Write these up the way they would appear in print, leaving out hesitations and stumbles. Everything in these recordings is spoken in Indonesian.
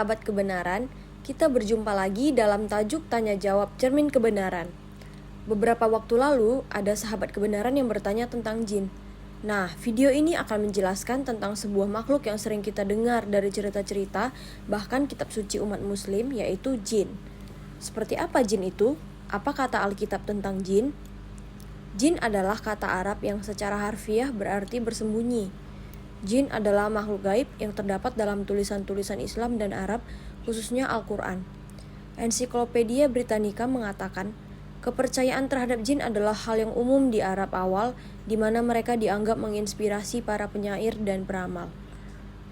sahabat kebenaran, kita berjumpa lagi dalam tajuk tanya jawab cermin kebenaran. Beberapa waktu lalu, ada sahabat kebenaran yang bertanya tentang jin. Nah, video ini akan menjelaskan tentang sebuah makhluk yang sering kita dengar dari cerita-cerita, bahkan kitab suci umat muslim, yaitu jin. Seperti apa jin itu? Apa kata Alkitab tentang jin? Jin adalah kata Arab yang secara harfiah berarti bersembunyi. Jin adalah makhluk gaib yang terdapat dalam tulisan-tulisan Islam dan Arab, khususnya Al-Quran. Ensiklopedia Britannica mengatakan, kepercayaan terhadap jin adalah hal yang umum di Arab awal, di mana mereka dianggap menginspirasi para penyair dan peramal.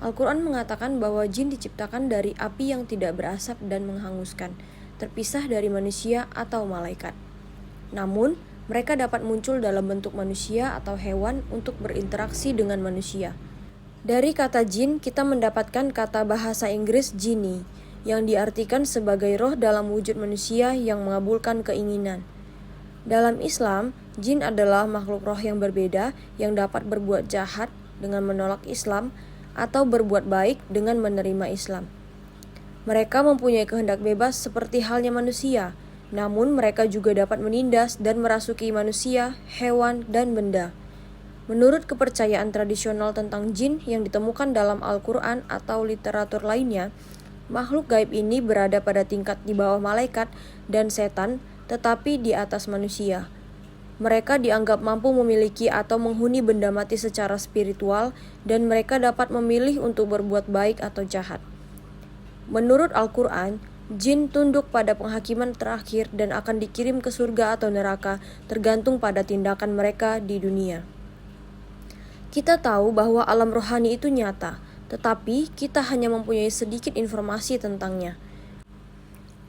Al-Quran mengatakan bahwa jin diciptakan dari api yang tidak berasap dan menghanguskan, terpisah dari manusia atau malaikat. Namun, mereka dapat muncul dalam bentuk manusia atau hewan untuk berinteraksi dengan manusia. Dari kata jin, kita mendapatkan kata bahasa Inggris genie, yang diartikan sebagai roh dalam wujud manusia yang mengabulkan keinginan. Dalam Islam, jin adalah makhluk roh yang berbeda yang dapat berbuat jahat dengan menolak Islam atau berbuat baik dengan menerima Islam. Mereka mempunyai kehendak bebas seperti halnya manusia, namun mereka juga dapat menindas dan merasuki manusia, hewan, dan benda. Menurut kepercayaan tradisional tentang jin yang ditemukan dalam Al-Quran atau literatur lainnya, makhluk gaib ini berada pada tingkat di bawah malaikat dan setan, tetapi di atas manusia. Mereka dianggap mampu memiliki atau menghuni benda mati secara spiritual, dan mereka dapat memilih untuk berbuat baik atau jahat. Menurut Al-Quran, jin tunduk pada penghakiman terakhir dan akan dikirim ke surga atau neraka, tergantung pada tindakan mereka di dunia. Kita tahu bahwa alam rohani itu nyata, tetapi kita hanya mempunyai sedikit informasi tentangnya.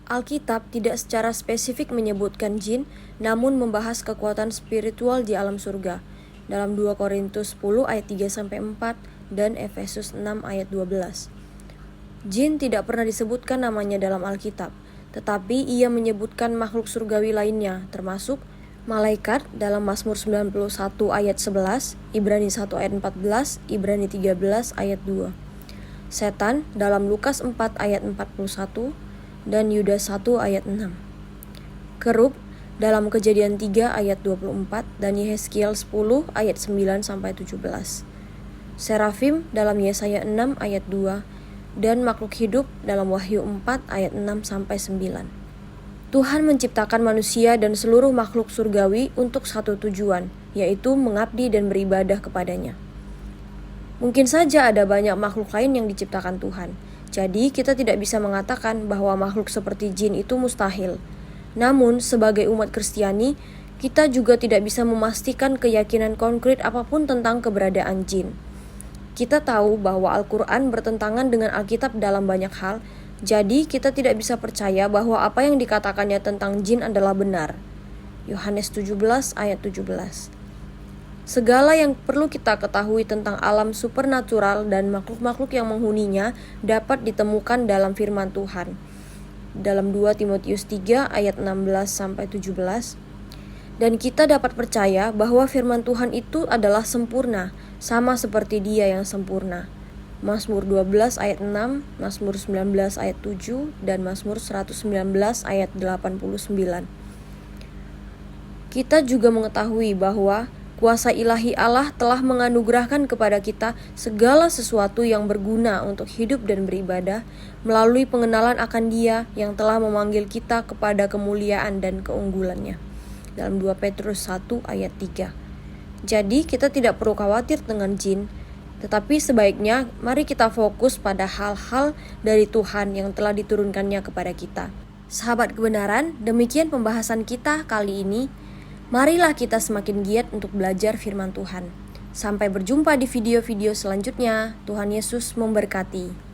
Alkitab tidak secara spesifik menyebutkan jin, namun membahas kekuatan spiritual di alam surga dalam 2 Korintus 10 ayat 3-4 dan Efesus 6 ayat 12. Jin tidak pernah disebutkan namanya dalam Alkitab, tetapi ia menyebutkan makhluk surgawi lainnya, termasuk malaikat dalam Mazmur 91 ayat 11, Ibrani 1 ayat 14, Ibrani 13 ayat 2. Setan dalam Lukas 4 ayat 41 dan Yudas 1 ayat 6. Kerub dalam Kejadian 3 ayat 24 dan Yehezkiel 10 ayat 9 sampai 17. Serafim dalam Yesaya 6 ayat 2 dan makhluk hidup dalam Wahyu 4 ayat 6 sampai 9. Tuhan menciptakan manusia dan seluruh makhluk surgawi untuk satu tujuan, yaitu mengabdi dan beribadah kepadanya. Mungkin saja ada banyak makhluk lain yang diciptakan Tuhan, jadi kita tidak bisa mengatakan bahwa makhluk seperti jin itu mustahil. Namun, sebagai umat Kristiani, kita juga tidak bisa memastikan keyakinan konkret apapun tentang keberadaan jin. Kita tahu bahwa Al-Quran bertentangan dengan Alkitab dalam banyak hal, jadi kita tidak bisa percaya bahwa apa yang dikatakannya tentang jin adalah benar. Yohanes 17 ayat 17. Segala yang perlu kita ketahui tentang alam supernatural dan makhluk-makhluk yang menghuninya dapat ditemukan dalam firman Tuhan. Dalam 2 Timotius 3 ayat 16-17. Dan kita dapat percaya bahwa firman Tuhan itu adalah sempurna, sama seperti Dia yang sempurna. Mazmur 12 ayat 6, Mazmur 19 ayat 7, dan Mazmur 119 ayat 89. Kita juga mengetahui bahwa kuasa ilahi Allah telah menganugerahkan kepada kita segala sesuatu yang berguna untuk hidup dan beribadah melalui pengenalan akan Dia yang telah memanggil kita kepada kemuliaan dan keunggulannya. Dalam 2 Petrus 1 ayat 3. Jadi kita tidak perlu khawatir dengan jin, tetapi sebaiknya mari kita fokus pada hal-hal dari Tuhan yang telah diturunkannya kepada kita. Sahabat kebenaran, demikian pembahasan kita kali ini. Marilah kita semakin giat untuk belajar firman Tuhan. Sampai berjumpa di video-video selanjutnya. Tuhan Yesus memberkati.